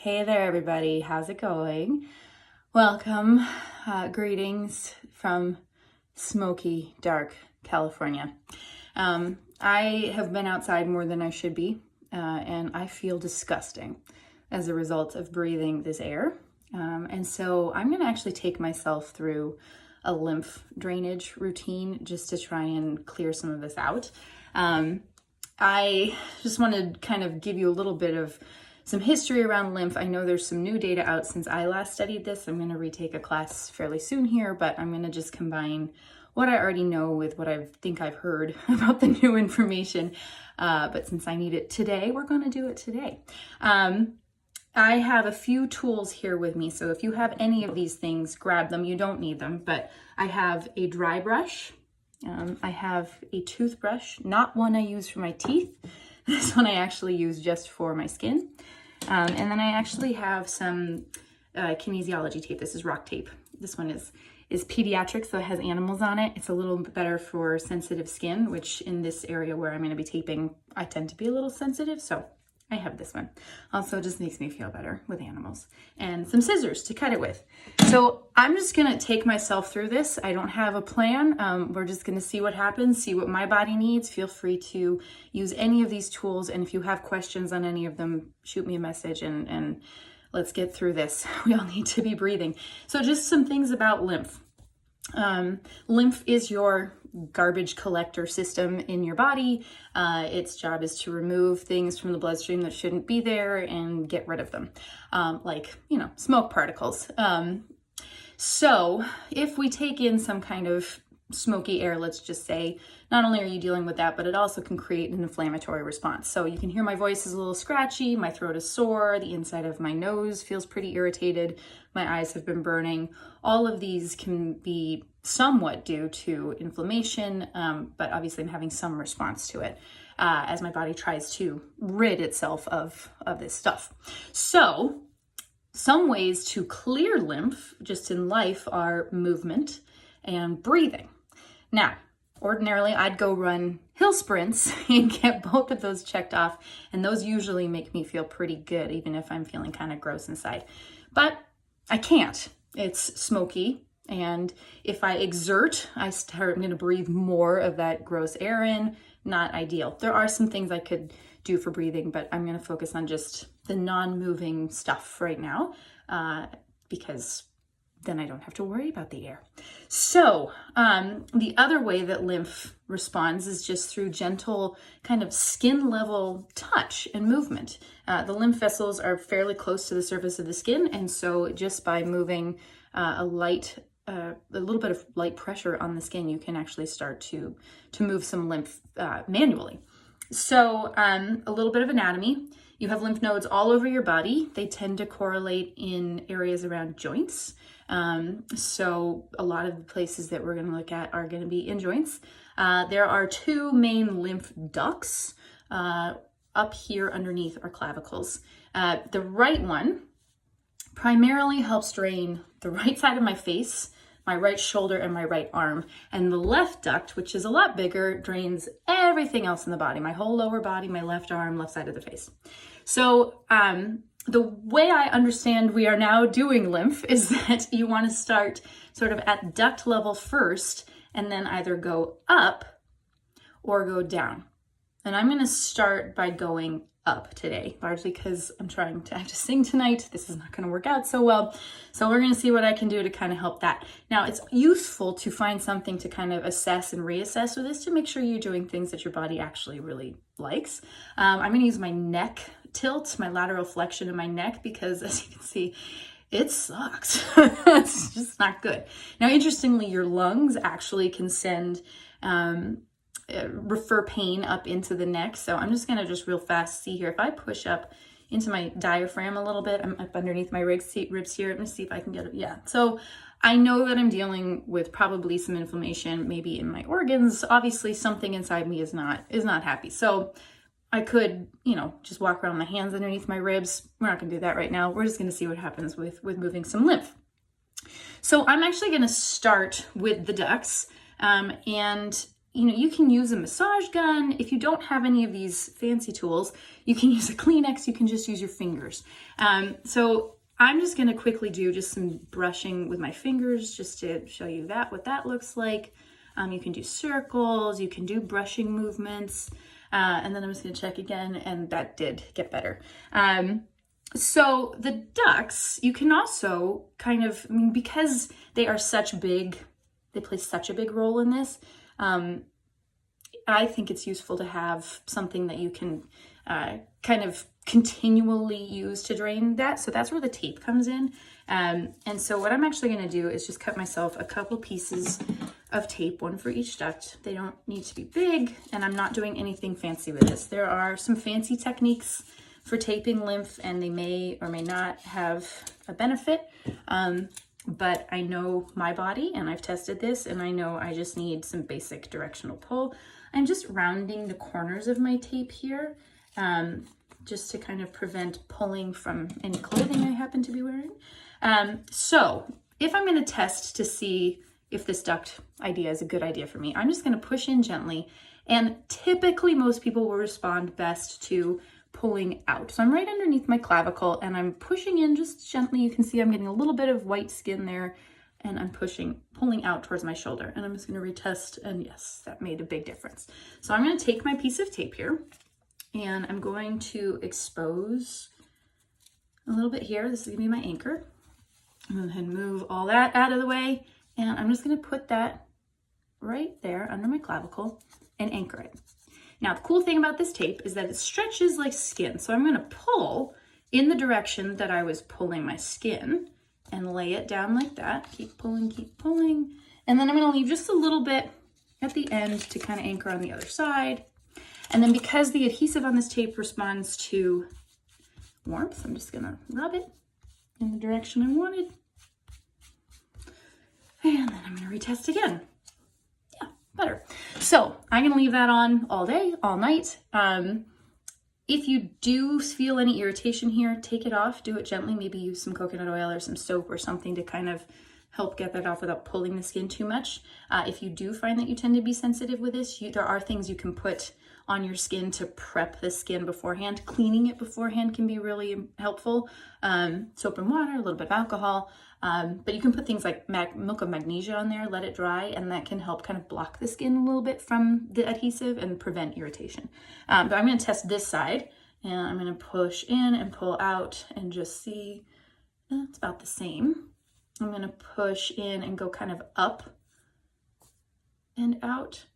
Hey there, everybody. How's it going? Welcome. Greetings from smoky, dark California. I have been outside more than I should be, and I feel disgusting as a result of breathing this air. And so I'm going to actually take myself through a lymph drainage routine just to try and clear some of this out. I just want to kind of give you a little bit of some history around lymph. I know there's some new data out since I last studied this. I'm going to retake a class fairly soon here, but I'm going to just combine what I already know with what I think I've heard about the new information. But since I need it today, we're going to do it today. I have a few tools here with me. So if you have any of these things, grab them. You don't need them, but I have a dry brush. I have a toothbrush, not one I use for my teeth. This one I actually use just for my skin. And then I actually have some kinesiology tape. This is rock tape. This one is pediatric, so it has animals on it. It's a little bit better for sensitive skin, which in this area where I'm going to be taping, I tend to be a little sensitive. So I have this one. Also, it just makes me feel better with animals. And some scissors to cut it with. So I'm just going to take myself through this. I don't have a plan. We're just going to see what happens, see what my body needs. Feel free to use any of these tools. And if you have questions on any of them, shoot me a message and let's get through this. We all need to be breathing. So just some things about lymph. Lymph is your garbage collector system in your body. Its job is to remove things from the bloodstream that shouldn't be there and get rid of them, like, smoke particles. So if we take in some kind of smoky air, let's just say, not only are you dealing with that, but it also can create an inflammatory response. So you can hear my voice is a little scratchy, my throat is sore, the inside of my nose feels pretty irritated, my eyes have been burning. All of these can be somewhat due to inflammation, but obviously I'm having some response to it as my body tries to rid itself of this stuff. So some ways to clear lymph just in life are movement and breathing. Now, ordinarily, I'd go run hill sprints and get both of those checked off, and those usually make me feel pretty good, even if I'm feeling kind of gross inside. But I can't. It's smoky, and if I exert, I'm going to breathe more of that gross air in. Not ideal. There are some things I could do for breathing, but I'm going to focus on just the non-moving stuff right now, because then I don't have to worry about the air. So the other way that lymph responds is just through gentle kind of skin level touch and movement. The lymph vessels are fairly close to the surface of the skin. And so just by moving a little bit of light pressure on the skin, you can actually start to move some lymph manually. So a little bit of anatomy. You have lymph nodes all over your body. They tend to correlate in areas around joints. So a lot of the places that we're going to look at are going to be in joints. There are two main lymph ducts up here underneath our clavicles. The right one primarily helps drain the right side of my face, my right shoulder, and my right arm. And the left duct, which is a lot bigger, drains everything else in the body, my whole lower body, my left arm, left side of the face. So the way I understand we are now doing lymph is that you want to start sort of at duct level first and then either go up or go down. And I'm going to start by going up today, largely because I have to sing tonight. This is not going to work out so well. So we're going to see what I can do to kind of help that. Now, it's useful to find something to kind of assess and reassess with this to make sure you're doing things that your body actually really likes. I'm going to use my neck tilt, my lateral flexion in my neck, because as you can see, it sucks. It's just not good. Now, interestingly, your lungs actually can refer pain up into the neck. So I'm just going to just real fast see here. If I push up into my diaphragm a little bit, I'm up underneath my ribs here. Let me see if I can get it. Yeah. So I know that I'm dealing with probably some inflammation, maybe in my organs. Obviously something inside me is not happy. So I could, just walk around my hands underneath my ribs. We're not going to do that right now. We're just going to see what happens with moving some lymph. So I'm actually going to start with the ducts. And you know, you can use a massage gun. If you don't have any of these fancy tools, you can use a Kleenex. You can just use your fingers. So I'm just going to quickly do just some brushing with my fingers just to show you what that looks like. You can do circles, you can do brushing movements, and then I'm just going to check again, and that did get better. So the ducts, you can also kind of, I mean, because they play such a big role in this, I think it's useful to have something that you can kind of continually use to drain that. So that's where the tape comes in. And so what I'm actually going to do is just cut myself a couple pieces of tape, one for each duct. They don't need to be big, and I'm not doing anything fancy with this. There are some fancy techniques for taping lymph, and they may or may not have a benefit. But I know my body, and I've tested this, and I know I just need some basic directional pull. I'm just rounding the corners of my tape here, just to kind of prevent pulling from any clothing I happen to be wearing. So if I'm going to test to see if this duct idea is a good idea for me, I'm just going to push in gently, and typically most people will respond best to pulling out. So I'm right underneath my clavicle, and I'm pushing in just gently. You can see I'm getting a little bit of white skin there, and I'm pulling out towards my shoulder, and I'm just going to retest, and yes, that made a big difference. So I'm going to take my piece of tape here, and I'm going to expose a little bit here. This is going to be my anchor. I'm going to go ahead and move all that out of the way, and I'm just going to put that right there under my clavicle and anchor it. Now, the cool thing about this tape is that it stretches like skin. So I'm going to pull in the direction that I was pulling my skin and lay it down like that. Keep pulling, keep pulling. And then I'm going to leave just a little bit at the end to kind of anchor on the other side. And then because the adhesive on this tape responds to warmth, I'm just going to rub it in the direction I wanted. And then I'm going to retest again. Better. So I'm going to leave that on all day, all night. If you do feel any irritation here, take it off, do it gently, maybe use some coconut oil or some soap or something to kind of help get that off without pulling the skin too much. If you do find that you tend to be sensitive with this, there are things you can put on your skin to prep the skin beforehand. Cleaning it beforehand can be really helpful. Soap and water, a little bit of alcohol. But you can put things like milk of magnesia on there, let it dry, and that can help kind of block the skin a little bit from the adhesive and prevent irritation. But I'm going to test this side, and I'm going to push in and pull out and just see. It's about the same. I'm going to push in and go kind of up and out,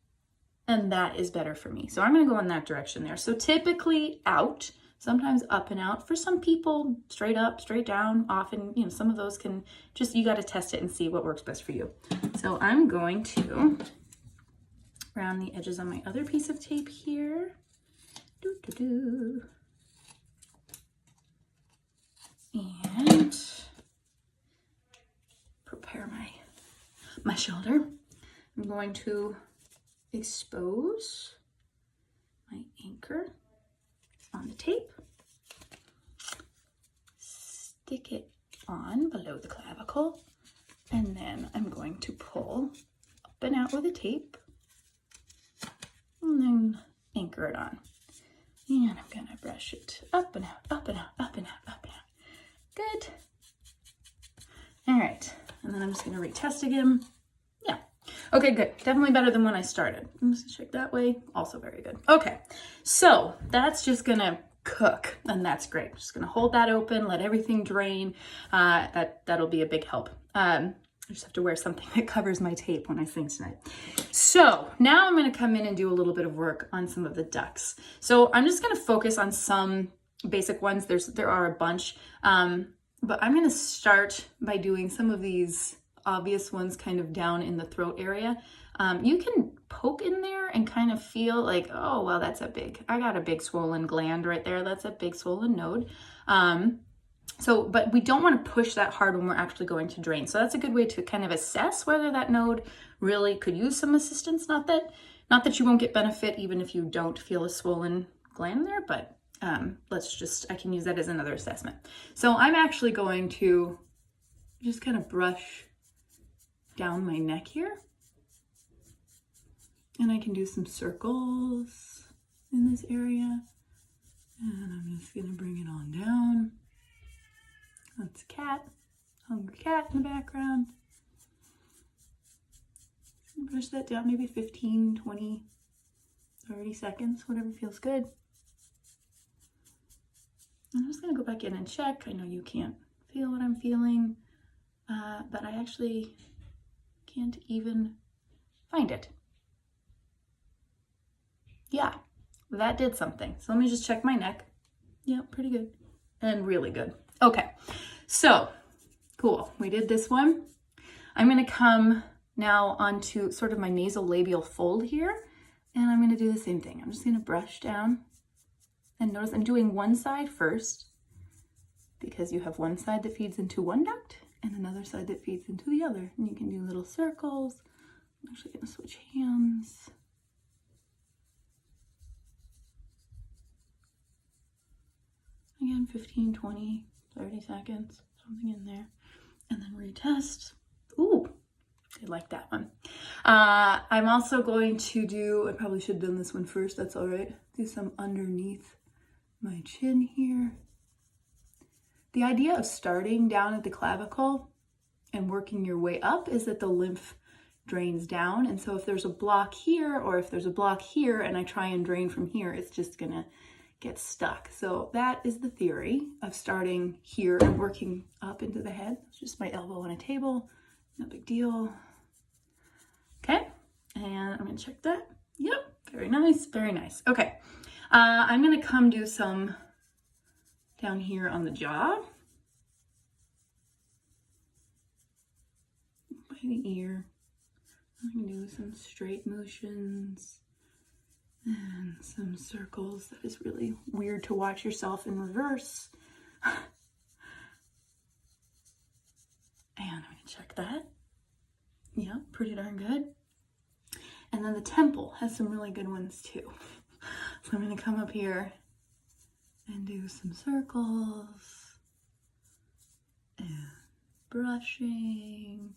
and that is better for me. So I'm going to go in that direction there. So typically out, sometimes up and out. For some people, straight up, straight down. Often, you know, some of those can just, you got to test it and see what works best for you. So I'm going to round the edges on my other piece of tape here. And prepare my shoulder. I'm going to expose my anchor on the tape, stick it on below the clavicle, and then I'm going to pull up and out with the tape, and then anchor it on. And I'm gonna brush it up and out, up and out, up and out, up and out. Good. All right, and then I'm just gonna retest again. Yeah. Okay, good. Definitely better than when I started. I'm just gonna check that way. Also very good. Okay, so that's just gonna cook, and that's great. I'm just gonna hold that open, let everything drain. That'll be a big help. I just have to wear something that covers my tape when I sing tonight. So now I'm gonna come in and do a little bit of work on some of the ducts. So I'm just gonna focus on some basic ones. There are a bunch, but I'm gonna start by doing some of these obvious ones kind of down in the throat area. You can poke in there and kind of feel like, oh, well, I got a big swollen gland right there. That's a big swollen node. But we don't want to push that hard when we're actually going to drain. So that's a good way to kind of assess whether that node really could use some assistance. Not that you won't get benefit even if you don't feel a swollen gland there, but I can use that as another assessment. So I'm actually going to just kind of brush down my neck here And I can do some circles in this area. And I'm just gonna bring it on down. That's a cat, hungry cat in the background. Brush that down, maybe 15, 20, 30 seconds, whatever feels good. I'm just gonna go back in and check. I know you can't feel what I'm feeling, but I actually can't even find it. Yeah, that did something. So let me just check my neck. Yeah, pretty good and really good. Okay, so cool. We did this one. I'm gonna come now onto sort of my nasolabial fold here, and I'm gonna do the same thing. I'm just gonna brush down, and notice I'm doing one side first because you have one side that feeds into one duct and another side that feeds into the other. And you can do little circles. I'm actually gonna switch hands. Again, 15, 20, 30 seconds, something in there. And then retest. Ooh, I like that one. I'm also going to do, I probably should have done this one first, that's all right. Do some underneath my chin here. The idea of starting down at the clavicle and working your way up is that the lymph drains down. And so if there's a block here, or if there's a block here and I try and drain from here, it's just gonna get stuck. So that is the theory of starting here and working up into the head. It's just my elbow on a table, no big deal. Okay, and I'm gonna check that. Yep, very nice, very nice. Okay, I'm gonna come do some down here on the jaw. By the ear. I'm gonna do some straight motions and some circles. That is really weird to watch yourself in reverse. And I'm gonna check that. Yeah, pretty darn good. And then the temple has some really good ones too. So I'm gonna come up here and do some circles and brushing.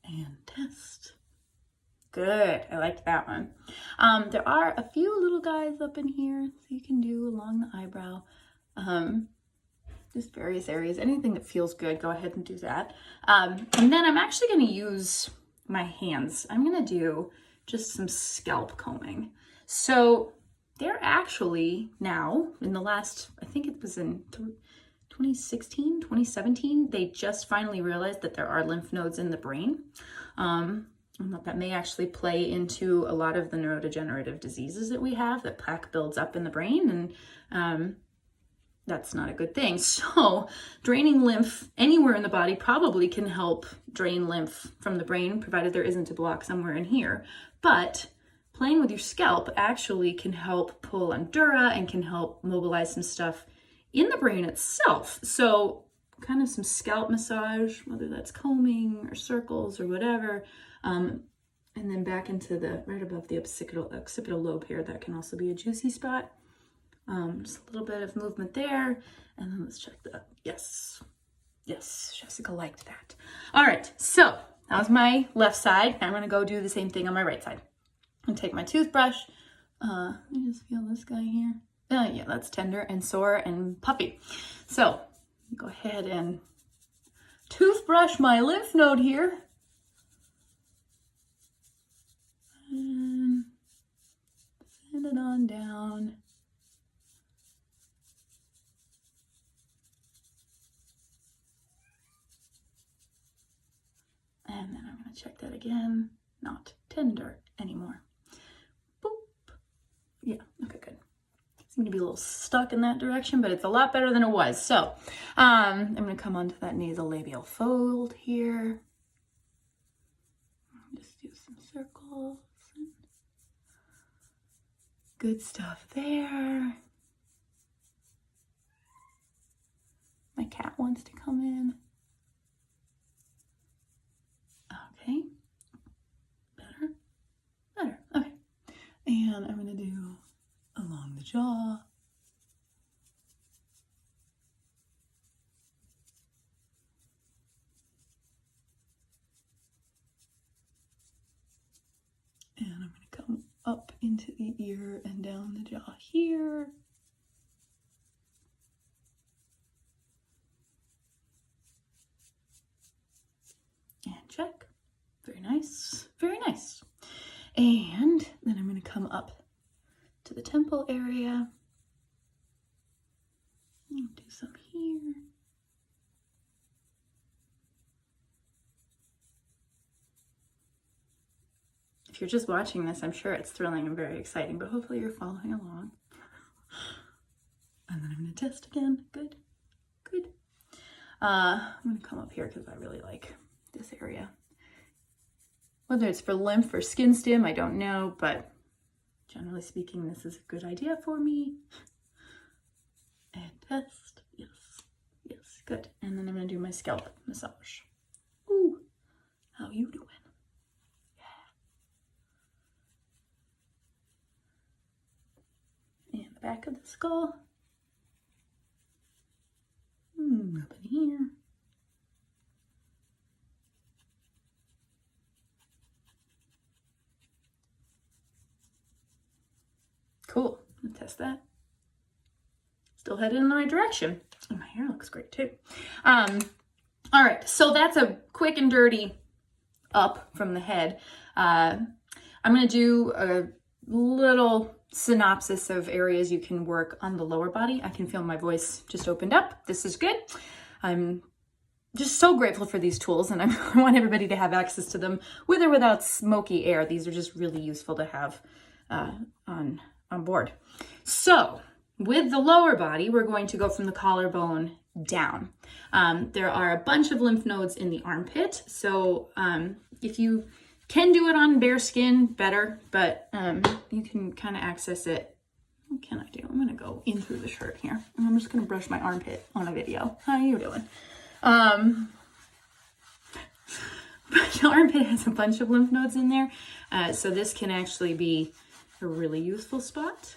And test. Good, I liked that one. There are a few little guys up in here, so you can do along the eyebrow. Just various areas, anything that feels good, go ahead and do that. And then I'm actually gonna use my hands. I'm gonna do just some scalp combing. So they're actually now, in the last, I think it was in 2016, 2017, they just finally realized that there are lymph nodes in the brain. And that may actually play into a lot of the neurodegenerative diseases that we have, that plaque builds up in the brain, and that's not a good thing. So draining lymph anywhere in the body probably can help drain lymph from the brain, provided there isn't a block somewhere in here. But playing with your scalp actually can help pull on dura and can help mobilize some stuff in the brain itself. So kind of some scalp massage, whether that's combing or circles or whatever, and then back into the, right above the occipital lobe here, that can also be a juicy spot. Just a little bit of movement there, and then let's check that. Yes, Jessica liked that. All right, so that was my left side. I'm gonna go do the same thing on my right side. And take my toothbrush. Let me just feel this guy here. Yeah, that's tender and sore and puffy. So go ahead and toothbrush my lymph node here. And send it on down. And then I'm going to check that again. Not tender anymore. Boop. Yeah, okay, good. Seem to be a little stuck in that direction, but it's a lot better than it was. So I'm going to come onto that nasolabial fold here. Just do some circles. Good stuff there. My cat wants to come in. Okay. Better. Okay. And I'm going to do along the jaw. into the ear and down the jaw here. And check. Very nice. Very nice. And then I'm going to come up to the temple area. And do some here. If you're just watching this, I'm sure it's thrilling and very exciting, but hopefully you're following along. And then I'm going to test again. Good. Good. I'm going to come up here because I really like this area. Whether it's for lymph or skin stim, I don't know, but generally speaking, this is a good idea for me. And test. Yes. Yes. Good. And then I'm going to do my scalp massage. Ooh. How you doing? And the back of the skull. Up in here. Cool. Let's test that. Still headed in the right direction. And my hair looks great too. All right, so that's a quick and dirty up from the head. I'm going to do a little synopsis of areas you can work on the lower body. I can feel my voice just opened up. This is good. I'm just so grateful for these tools, and I want everybody to have access to them with or without smoky air. These are just really useful to have on board. So with the lower body, we're going to go from the collarbone down. There are a bunch of lymph nodes in the armpit. So if you can do it on bare skin, better, but you can kind of access it. What can I do? I'm going to go in through the shirt here. And I'm just going to brush my armpit on a video. How are you doing? The armpit has a bunch of lymph nodes in there. So this can actually be a really useful spot.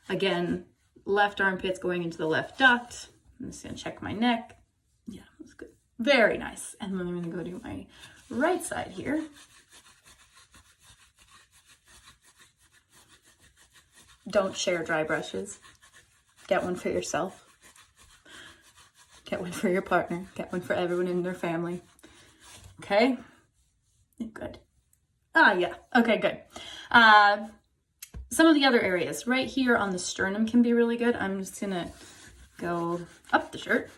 Again, left armpit's going into the left duct. I'm just going to check my neck. Yeah, that's good. Very nice. And then I'm going to go do my right side here. Don't share dry brushes. Get one for yourself. Get one for your partner. Get one for everyone in their family. Okay? Good. Yeah. Okay, good. Some of the other areas right here on the sternum can be really good. I'm just going to go up the shirt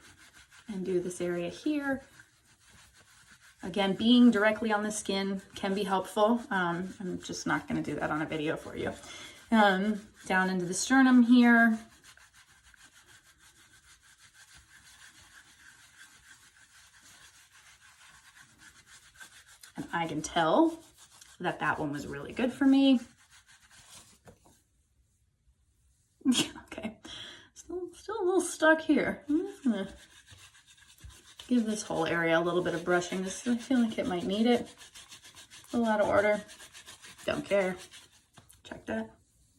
and do this area here. Again, being directly on the skin can be helpful. I'm just not going to do that on a video for you. Down into the sternum here. And I can tell that that one was really good for me. Okay, still a little stuck here. I'm just gonna give this whole area a little bit of brushing. I feel like it might need it. A little out of order. Don't care. Check that.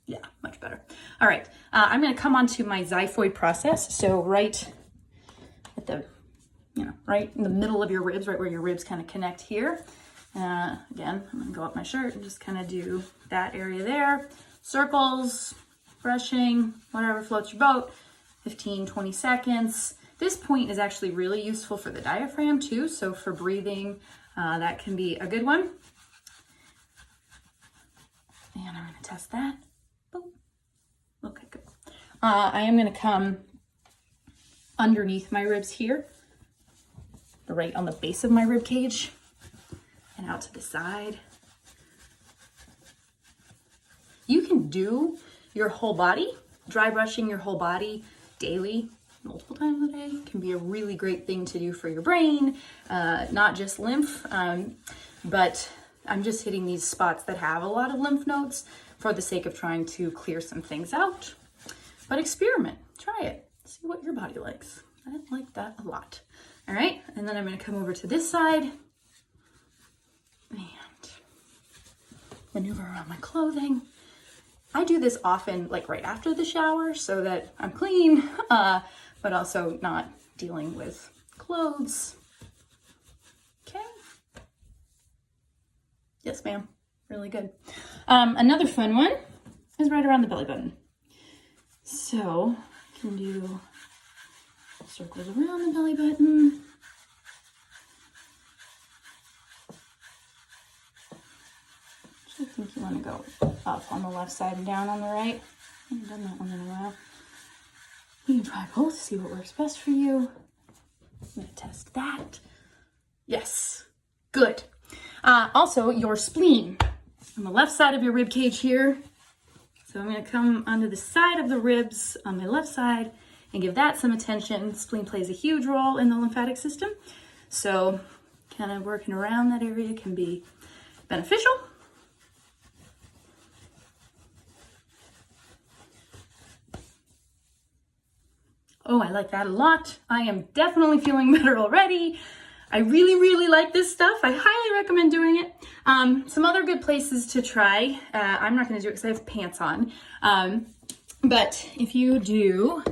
Yeah, much better. All right, I'm gonna come on to my xiphoid process. So right at the, right in the middle of your ribs, right where your ribs kind of connect here. Again, I'm gonna go up my shirt and just kind of do that area there. Circles, brushing, whatever floats your boat, 15, 20 seconds. This point is actually really useful for the diaphragm too. So for breathing, that can be a good one. And I'm gonna test that. Boom. Okay, good. I am gonna come underneath my ribs here, right on the base of my rib cage, and out to the side. You can do your whole body. Dry brushing your whole body daily, multiple times a day, can be a really great thing to do for your brain, not just lymph, but I'm just hitting these spots that have a lot of lymph nodes for the sake of trying to clear some things out. But experiment, try it, see what your body likes. I like that a lot. All right, and then I'm gonna come over to this side and maneuver around my clothing. I do this often, like right after the shower, so that I'm clean, but also not dealing with clothes. Okay. Yes, ma'am. Really good. Another fun one is right around the belly button. So you can do circles around the belly button. I think you want to go up on the left side and down on the right. I haven't done that one in a while. You can try both, see what works best for you. I'm going to test that. Yes, good. Also, your spleen on the left side of your rib cage here. So I'm going to come onto the side of the ribs on my left side and give that some attention. Spleen plays a huge role in the lymphatic system. So kind of working around that area can be beneficial. Oh, I like that a lot. I am definitely feeling better already. I really, really like this stuff. I highly recommend doing it. Some other good places to try. I'm not going to do it because I have pants on. But if you do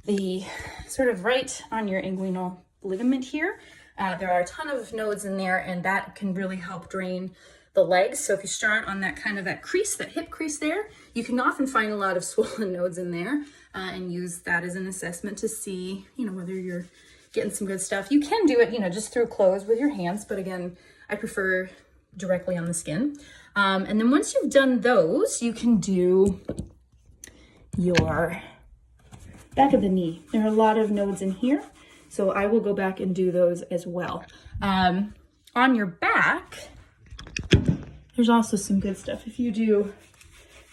the sort of right on your inguinal ligament here, there are a ton of nodes in there, and that can really help drain the legs. So if you start on that kind of that crease, that hip crease there, you can often find a lot of swollen nodes in there and use that as an assessment to see, whether you're getting some good stuff. You can do it, just through clothes with your hands, but again, I prefer directly on the skin. And then once you've done those, you can do your back of the knee. There are a lot of nodes in here, so I will go back and do those as well. On your back, there's also some good stuff. If you do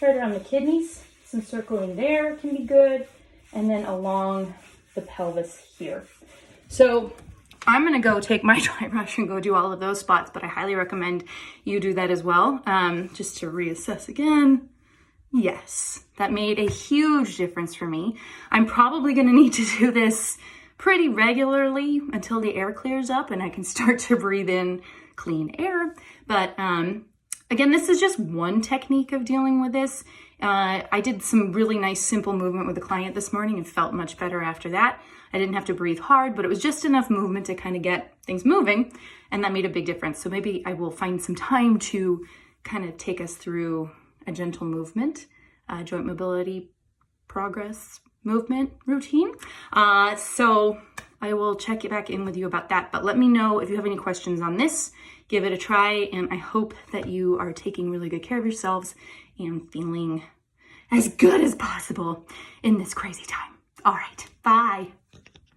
right around the kidneys, some circling there can be good, and then along the pelvis here. So I'm gonna go take my dry brush and go do all of those spots, but I highly recommend you do that as well, just to reassess again. Yes, that made a huge difference for me. I'm probably gonna need to do this pretty regularly until the air clears up and I can start to breathe in clean air. But again, this is just one technique of dealing with this. I did some really nice simple movement with a client this morning and felt much better after that. I didn't have to breathe hard, but it was just enough movement to kind of get things moving, and that made a big difference. So maybe I will find some time to kind of take us through a gentle movement, joint mobility progress movement routine. So I will check it back in with you about that, but let me know if you have any questions on this. Give it a try, and I hope that you are taking really good care of yourselves and feeling as good as possible in this crazy time. All right, bye.